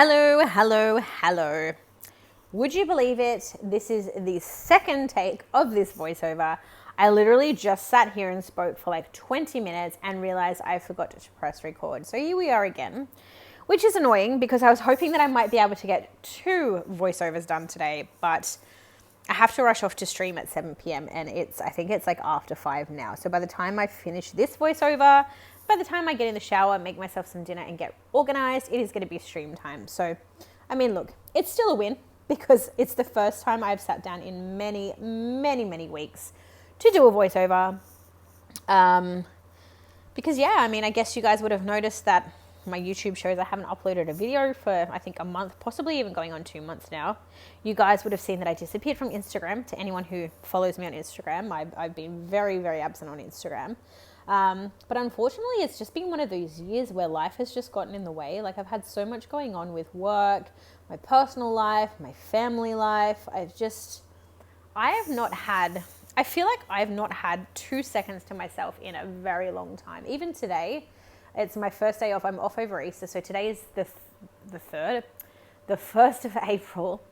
Hello, hello, hello. Would you believe it? This is the second take of this voiceover. I literally just sat here and spoke for like 20 minutes and realized I forgot to press record. So here we are again, which is annoying because I was hoping that I might be able to get 2 voiceovers done today, but I have to rush off to stream at 7 p.m. and I think it's like after 5 now. So by the time I finish this voiceover, by the time I get in the shower, make myself some dinner and get organized, it is going to be stream time. So, I mean, look, it's still a win because it's the first time I've sat down in many, many, many weeks to do a voiceover. Because yeah, I mean, I guess you guys would have noticed that my YouTube shows I haven't uploaded a video for I think a month, possibly even going on 2 months now. You guys would have seen that I disappeared from Instagram. To anyone who follows me on Instagram, I've been very, very absent on Instagram. But unfortunately, it's just been one of those years where life has just gotten in the way. Like I've had so much going on with work, my personal life, my family life. I feel like I've not had 2 seconds to myself in a very long time. Even today, it's my first day off. I'm off over Easter. So today is the 1st of April.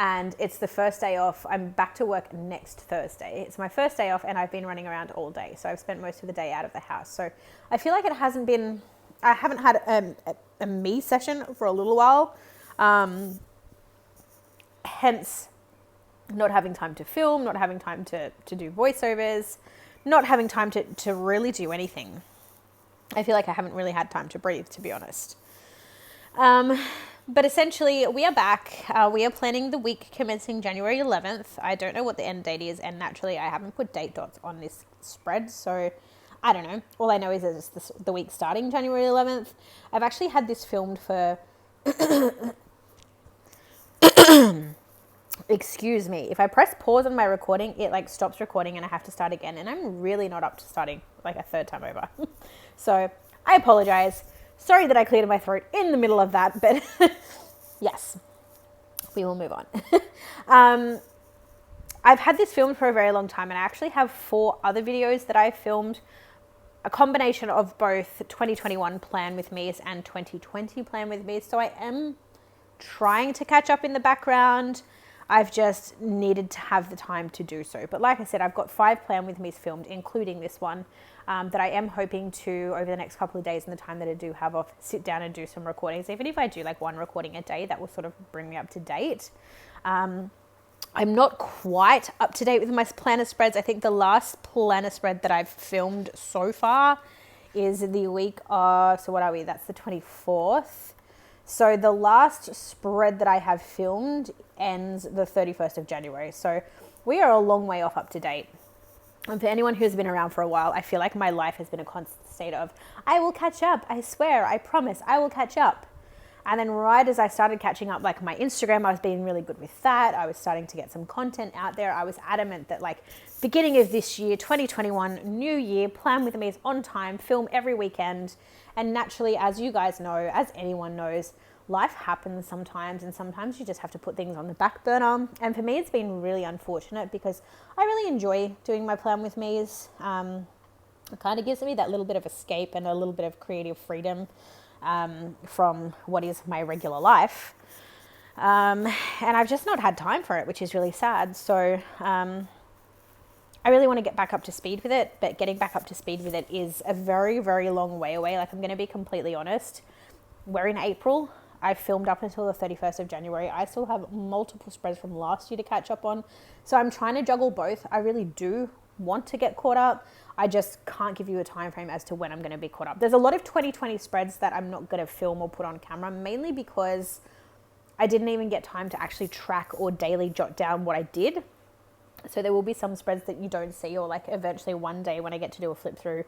And it's the first day off. I'm back to work next Thursday. It's my first day off and I've been running around all day. So I've spent most of the day out of the house. So I feel like I haven't had a me session for a little while. Hence not having time to film, not having time to do voiceovers, not having time to really do anything. I feel like I haven't really had time to breathe, to be honest. But essentially, we are back. We are planning the week commencing January 11th. I don't know what the end date is, and naturally, I haven't put date dots on this spread, so I don't know. All I know is it's the week starting January 11th. I've actually had this filmed for... Excuse me. If I press pause on my recording, it like stops recording and I have to start again, and I'm really not up to starting like a third time over. So I apologize. Sorry that I cleared my throat in the middle of that, but yes, we will move on. I've had this filmed for a very long time, and I actually have 4 other videos that I filmed, a combination of both 2021 Plan with Mies and 2020 Plan with Mies. So I am trying to catch up in the background. I've just needed to have the time to do so. But like I said, I've got 5 Plan with Mies filmed, including this one, that I am hoping to, over the next couple of days and the time that I do have off, sit down and do some recordings. Even if I do like 1 recording a day, that will sort of bring me up to date. I'm not quite up to date with my planner spreads. I think the last planner spread that I've filmed so far is the week of, so what are we? That's the 24th. So the last spread that I have filmed ends the 31st of January. So we are a long way off up to date. And for anyone who's been around for a while, I feel like my life has been a constant state of, I will catch up. I swear, I promise, I will catch up. And then right as I started catching up, like my Instagram, I was being really good with that. I was starting to get some content out there. I was adamant that like beginning of this year, 2021, new year, Plan with Mies on time, film every weekend. And naturally, as you guys know, as anyone knows, life happens sometimes, and sometimes you just have to put things on the back burner. And for me, it's been really unfortunate because I really enjoy doing my Plan with Mies. It kind of gives me that little bit of escape and a little bit of creative freedom from what is my regular life. And I've just not had time for it, which is really sad. So I really want to get back up to speed with it, but getting back up to speed with it is a very, very long way away. Like, I'm going to be completely honest. We're in April. I filmed up until the 31st of January. I still have multiple spreads from last year to catch up on. So I'm trying to juggle both. I really do want to get caught up. I just can't give you a time frame as to when I'm going to be caught up. There's a lot of 2020 spreads that I'm not going to film or put on camera, mainly because I didn't even get time to actually track or daily jot down what I did. So there will be some spreads that you don't see, or like eventually one day when I get to do a flip through,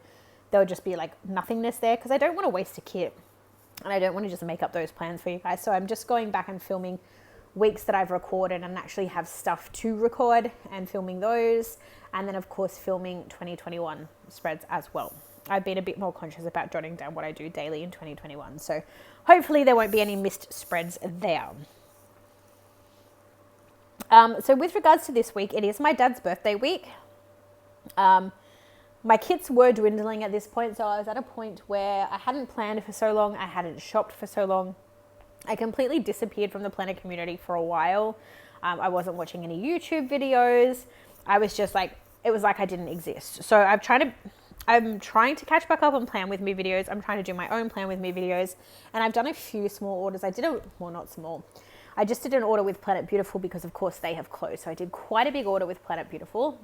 there'll just be like nothingness there, because I don't want to waste a kit. And I don't want to just make up those plans for you guys. So I'm just going back and filming weeks that I've recorded and actually have stuff to record and filming those. And then, of course, filming 2021 spreads as well. I've been a bit more conscious about jotting down what I do daily in 2021. So hopefully there won't be any missed spreads there. So with regards to this week, it is my dad's birthday week. My kits were dwindling at this point, so I was at a point where I hadn't planned for so long, I hadn't shopped for so long. I completely disappeared from the planner community for a while. I wasn't watching any YouTube videos. I was just like, it was like I didn't exist. So I'm trying to catch back up on Plan With Me videos. I'm trying to do my own Plan With Me videos. And I've done a few small orders. Not small. I just did an order with Planet Beautiful because of course they have closed. So I did quite a big order with Planet Beautiful.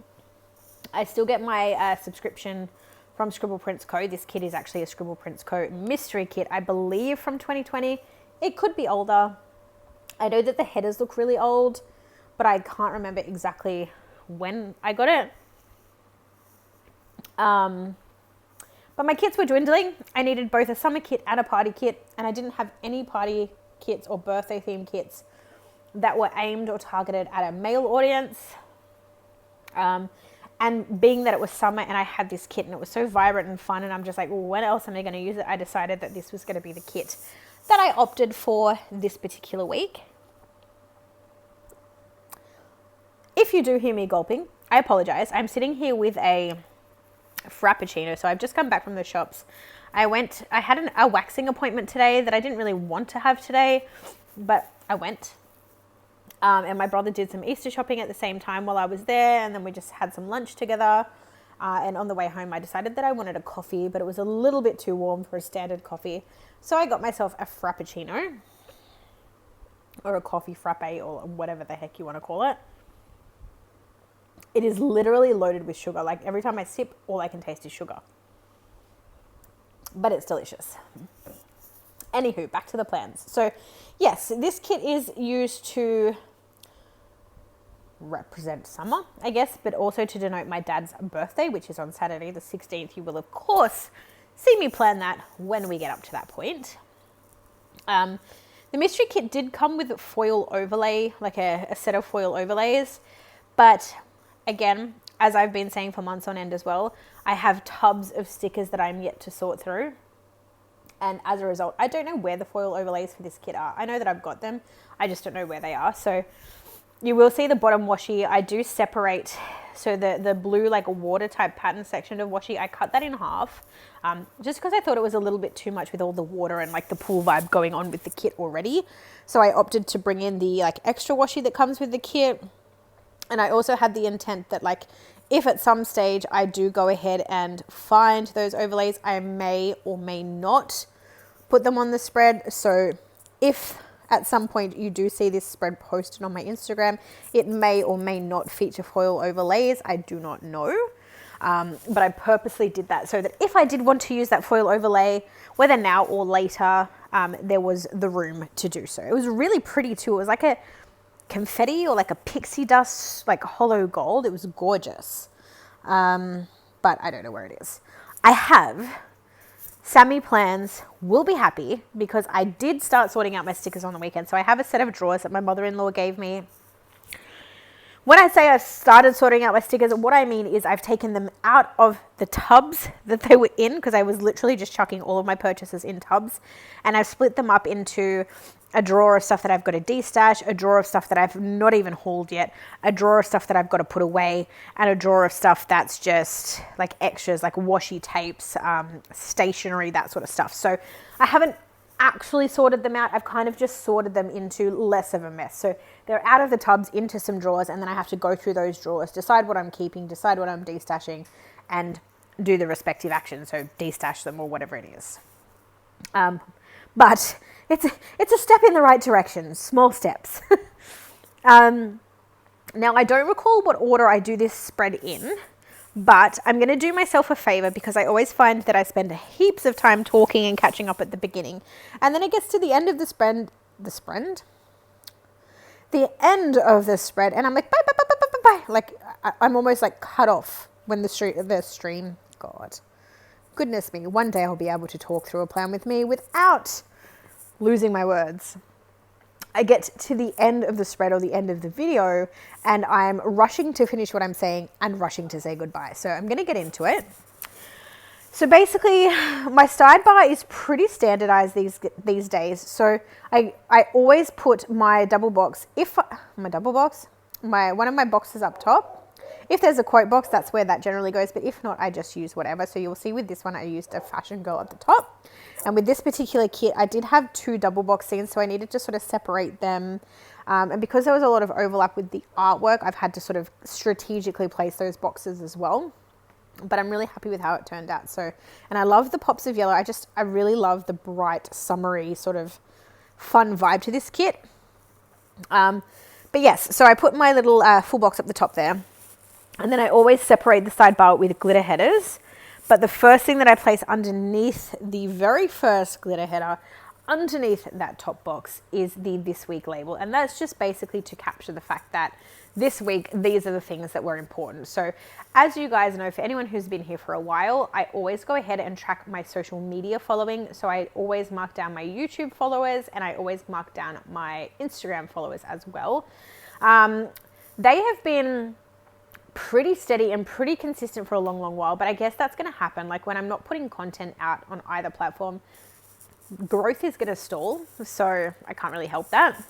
I still get my subscription from Scribble Prints Co. This kit is actually a Scribble Prints Co. mystery kit, I believe from 2020. It could be older. I know that the headers look really old, but I can't remember exactly when I got it. But my kits were dwindling. I needed both a summer kit and a party kit, and I didn't have any party kits or birthday themed kits that were aimed or targeted at a male audience. And being that it was summer and I had this kit and it was so vibrant and fun, and I'm just like, well, when else am I going to use it? I decided that this was going to be the kit that I opted for this particular week. If you do hear me gulping, I apologize. I'm sitting here with a Frappuccino. So I've just come back from the shops. I had a waxing appointment today that I didn't really want to have today, but I went. And my brother did some Easter shopping at the same time while I was there, and then we just had some lunch together. And on the way home, I decided that I wanted a coffee, but it was a little bit too warm for a standard coffee. So I got myself a Frappuccino, or a coffee frappe, or whatever the heck you want to call it. It is literally loaded with sugar. Like every time I sip, all I can taste is sugar. But it's delicious. Anywho, back to the plans. So yes, this kit is used to represent summer, I guess, but also to denote my dad's birthday, which is on Saturday the 16th. You will, of course, see me plan that when we get up to that point. The mystery kit did come with a foil overlay, like a set of foil overlays. But again, as I've been saying for months on end as well, I have tubs of stickers that I'm yet to sort through. And as a result, I don't know where the foil overlays for this kit are. I know that I've got them. I just don't know where they are. So you will see the bottom washi. I do separate. So the blue, like a water type pattern section of washi, I cut that in half. Just because I thought it was a little bit too much with all the water and like the pool vibe going on with the kit already. So I opted to bring in the like extra washi that comes with the kit. And I also had the intent that like, if at some stage I do go ahead and find those overlays, I may or may not put them on the spread. So if at some point you do see this spread posted on my Instagram, it may or may not feature foil overlays. I do not know. But I purposely did that so that if I did want to use that foil overlay, whether now or later, there was the room to do so. It was really pretty too. It was like a confetti or like a pixie dust, like hollow gold. It was gorgeous. But I don't know where it is. I have Sammy Plans will be happy because I did start sorting out my stickers on the weekend. So I have a set of drawers that my mother-in-law gave me. When I say I've started sorting out my stickers, what I mean is I've taken them out of the tubs that they were in, because I was literally just chucking all of my purchases in tubs, and I've split them up into a drawer of stuff that I've got to de-stash, a drawer of stuff that I've not even hauled yet, a drawer of stuff that I've got to put away, and a drawer of stuff that's just like extras, like washi tapes, stationery, that sort of stuff. So I haven't actually sorted them out. I've kind of just sorted them into less of a mess. So they're out of the tubs into some drawers, and then I have to go through those drawers, decide what I'm keeping, decide what I'm de-stashing, and do the respective actions. So de-stash them or whatever it is. But it's a step in the right direction, small steps. Now I don't recall what order I do this spread in, but I'm going to do myself a favor because I always find that I spend heaps of time talking and catching up at the beginning. And then it gets to the end of the spread, and I'm like, bye. Like I'm almost like cut off when the stream, God, goodness me. One day I'll be able to talk through a plan with me without losing my words. I get to the end of the spread or the end of the video and I'm rushing to finish what I'm saying and rushing to say goodbye. So I'm going to get into it. So basically my sidebar is pretty standardized these days. So I always put my double box, one of my boxes up top. If there's a quote box, that's where that generally goes. But if not, I just use whatever. So you'll see with this one, I used a Fashion Girl at the top. And with this particular kit, I did have 2 double box scenes. So I needed to sort of separate them. And because there was a lot of overlap with the artwork, I've had to sort of strategically place those boxes as well. But I'm really happy with how it turned out. So, and I love the pops of yellow. I really love the bright, summery sort of fun vibe to this kit. But yes, so I put my little full box up the top there. And then I always separate the sidebar with glitter headers. But the first thing that I place underneath the very first glitter header, underneath that top box, is the This Week label. And that's just basically to capture the fact that this week, these are the things that were important. So as you guys know, for anyone who's been here for a while, I always go ahead and track my social media following. So I always mark down my YouTube followers and I always mark down my Instagram followers as well. They have been pretty steady and pretty consistent for a long, long while, but I guess that's going to happen. Like when I'm not putting content out on either platform, growth is going to stall. So I can't really help that.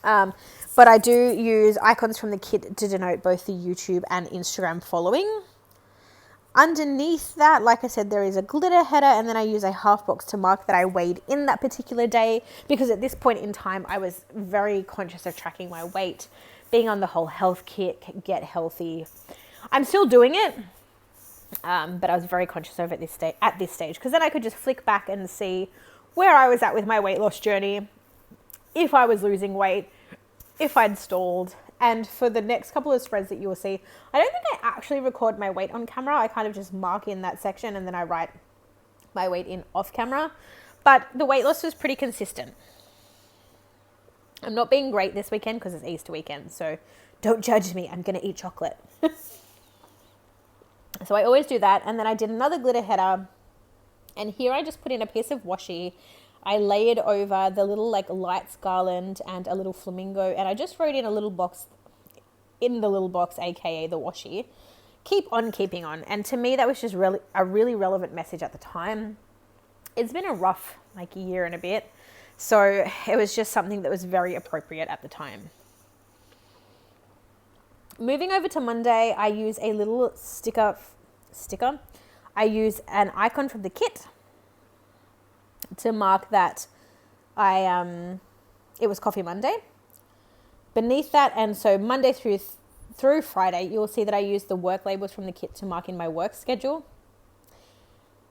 But I do use icons from the kit to denote both the YouTube and Instagram following. Underneath that, like I said, there is a glitter header, and then I use a half box to mark that I weighed in that particular day, because at this point in time, I was very conscious of tracking my weight, being on the whole health kit, get healthy. I'm still doing it, but I was very conscious of it at this stage, because then I could just flick back and see where I was at with my weight loss journey, if I was losing weight, if I'd stalled. And for the next couple of spreads that you will see, I don't think I actually record my weight on camera. I kind of just mark in that section and then I write my weight in off camera. But the weight loss was pretty consistent. I'm not being great this weekend because it's Easter weekend, so don't judge me. I'm going to eat chocolate. So I always do that. And then I did another glitter header. And here I just put in a piece of washi. I layered over the little like lights garland and a little flamingo, and I just wrote in a little box, aka the washi, keep on keeping on. And to me that was just really a really relevant message at the time. It's been a rough like year and a bit, so it was just something that was very appropriate at the time. Moving over to Monday, I use a little sticker. I use an icon from the kit to mark that it was Coffee Monday. Beneath that, and so Monday through Friday, you'll see that I use the work labels from the kit to mark in my work schedule.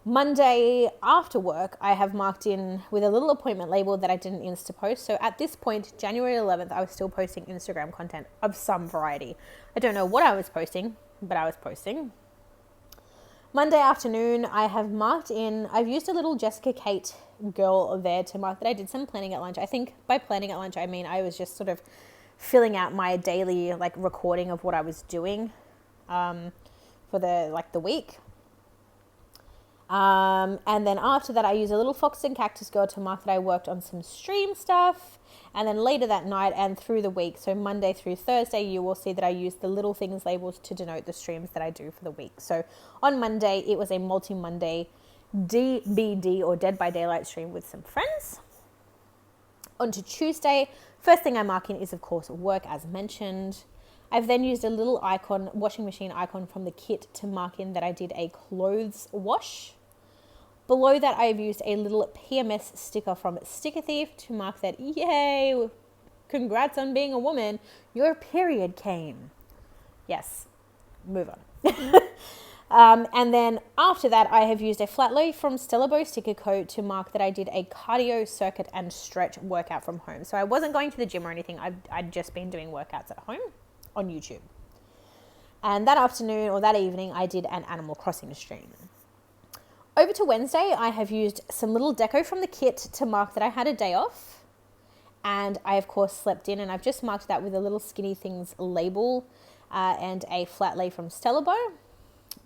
Monday after work, I have marked in with a little appointment label that I didn't Insta post. So at this point, January 11th, I was still posting Instagram content of some variety. I don't know what I was posting, but I was posting. Monday afternoon, I have marked in, I've used a little Jessica Kate girl there to mark that I did some planning at lunch. I think by planning at lunch, I mean I was just sort of filling out my daily like recording of what I was doing for the week. And then after that, I use a little Fox and Cactus girl to mark that I worked on some stream stuff. And then later that night and through the week, so Monday through Thursday, you will see that I use the little things labels to denote the streams that I do for the week. So on Monday, it was a multi-Monday DBD or Dead by Daylight stream with some friends. On to Tuesday, first thing I mark in is, of course, work as mentioned. I've then used a little icon, washing machine icon from the kit to mark in that I did a clothes wash. Below that, I've used a little PMS sticker from Sticker Thief to mark that, yay, congrats on being a woman, your period came. Yes, move on. And then after that, I have used a flat lay from Stella Bow Sticker Co. to mark that I did a cardio circuit and stretch workout from home. So I wasn't going to the gym or anything. I'd just been doing workouts at home on YouTube. And that afternoon or that evening, I did an Animal Crossing stream. Over to Wednesday, I have used some little deco from the kit to mark that I had a day off. And I, of course, slept in, and I've just marked that with a little Skinny Things label and a flat lay from Stella Bow.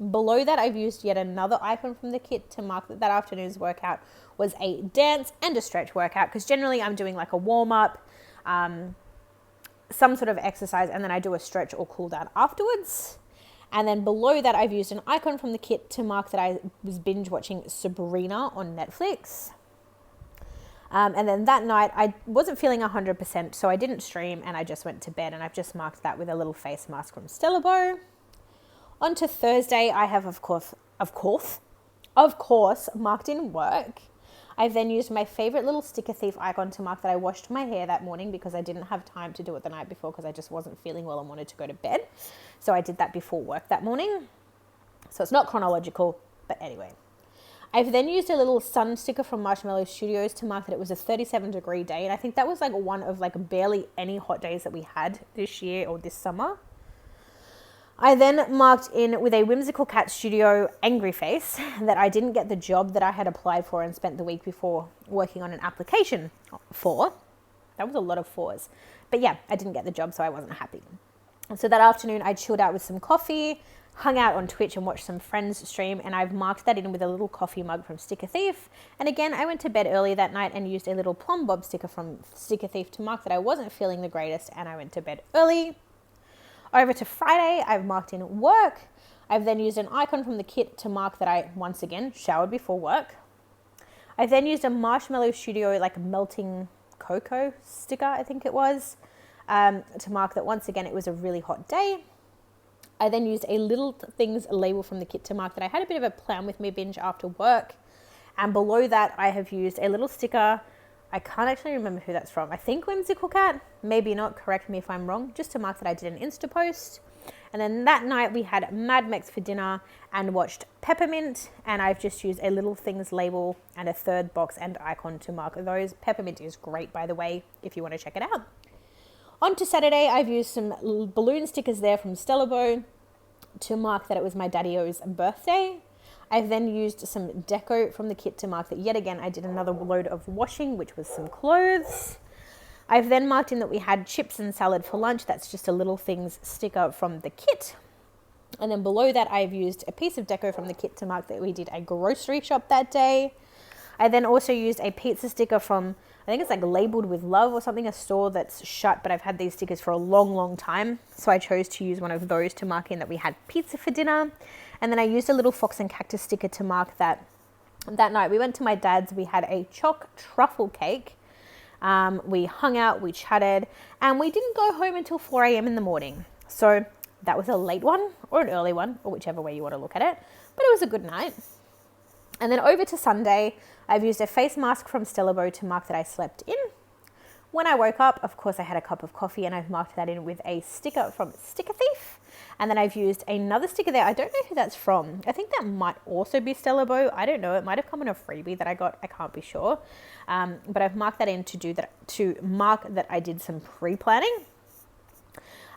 Below that, I've used yet another icon from the kit to mark that afternoon's workout was a dance and a stretch workout, because generally I'm doing like a warm-up, some sort of exercise, and then I do a stretch or cool down afterwards. And then below that, I've used an icon from the kit to mark that I was binge watching Sabrina on Netflix. And then that night, I wasn't feeling 100%, so I didn't stream and I just went to bed, and I've just marked that with a little face mask from Stella Bow. On to Thursday, I have, of course, marked in work. I've then used my favorite little Sticker Thief icon to mark that I washed my hair that morning because I didn't have time to do it the night before because I just wasn't feeling well and wanted to go to bed. So I did that before work that morning. So it's not chronological, but anyway. I've then used a little sun sticker from Marshmallow Studios to mark that it was a 37-degree day. And I think that was like one of like barely any hot days that we had this year or this summer. I then marked in with a Whimsical Cat Studio angry face that I didn't get the job that I had applied for and spent the week before working on an application for. That was a lot of fours. But yeah, I didn't get the job, so I wasn't happy. And so that afternoon, I chilled out with some coffee, hung out on Twitch and watched some friends stream, and I've marked that in with a little coffee mug from Sticker Thief. And again, I went to bed early that night and used a little Plum Bob sticker from Sticker Thief to mark that I wasn't feeling the greatest, and I went to bed early. Over to Friday, I've marked in work. I've then used an icon from the kit to mark that I, once again, showered before work. I then used a Marshmallow Studio, like melting cocoa sticker, I think it was, to mark that once again, it was a really hot day. I then used a Little Things label from the kit to mark that I had a bit of a Plan With Me binge after work. And below that, I have used a little sticker. I can't actually remember who that's from. I think Whimsical Cat, maybe not, correct me if I'm wrong, just to mark that I did an Insta post. And then that night we had Mad Mex for dinner and watched Peppermint, and I've just used a Little Things label and a third box and icon to mark those. Peppermint is great, by the way, if you want to check it out. On to Saturday, I've used some balloon stickers there from Stellabo to mark that it was my Daddy-O's birthday. I've then used some deco from the kit to mark that yet again I did another load of washing, which was some clothes. I've then marked in that we had chips and salad for lunch. That's just a Little Things sticker from the kit. And then below that, I've used a piece of deco from the kit to mark that we did a grocery shop that day. I then also used a pizza sticker from, I think it's like Labeled With Love or something, a store that's shut, but I've had these stickers for a long, long time. So I chose to use one of those to mark in that we had pizza for dinner. And then I used a little Fox and Cactus sticker to mark that night we went to my dad's. We had a choc truffle cake. We hung out, we chatted, and we didn't go home until 4 a.m. in the morning. So that was a late one or an early one, or whichever way you want to look at it. But it was a good night. And then over to Sunday, I've used a face mask from Stellabo to mark that I slept in. When I woke up, of course, I had a cup of coffee and I've marked that in with a sticker from Sticker Thief. And then I've used another sticker there. I don't know who that's from. I think that might also be Stellabo. I don't know. It might have come in a freebie that I got. I can't be sure. But I've marked that in to mark that I did some pre-planning.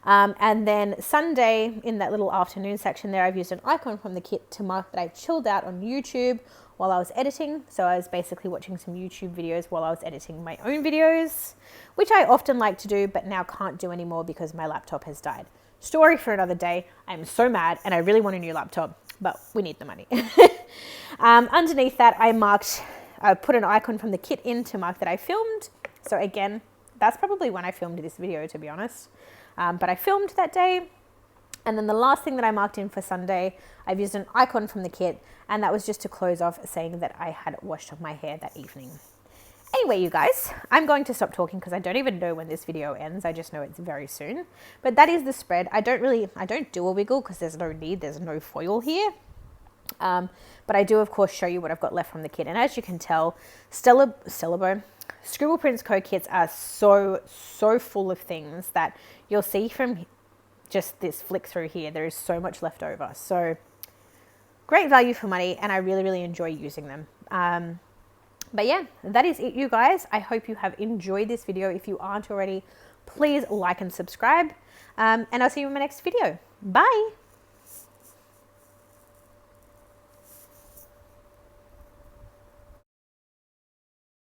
And then Sunday, in that little afternoon section there, I've used an icon from the kit to mark that I chilled out on YouTube while I was editing. So I was basically watching some YouTube videos while I was editing my own videos, which I often like to do, but now can't do anymore because my laptop has died. Story for another day. I'm so mad and I really want a new laptop, but we need the money. Underneath that, I put an icon from the kit in to mark that I filmed. So again, that's probably when I filmed this video, to be honest. But I filmed that day. And then the last thing that I marked in for Sunday, I've used an icon from the kit, and that was just to close off saying that I had washed up my hair that evening. Anyway, you guys, I'm going to stop talking because I don't even know when this video ends. I just know it's very soon. But that is the spread. I don't do a wiggle because there's no need. There's no foil here. But I do, of course, show you what I've got left from the kit. And as you can tell, Stellabo, Scribble Prints Co. kits are so full of things that you'll see from just this flick through here. There is so much left over. So great value for money, and I really, really enjoy using them. But yeah, that is it, you guys. I hope you have enjoyed this video. If you aren't already, please like and subscribe. And I'll see you in my next video. Bye.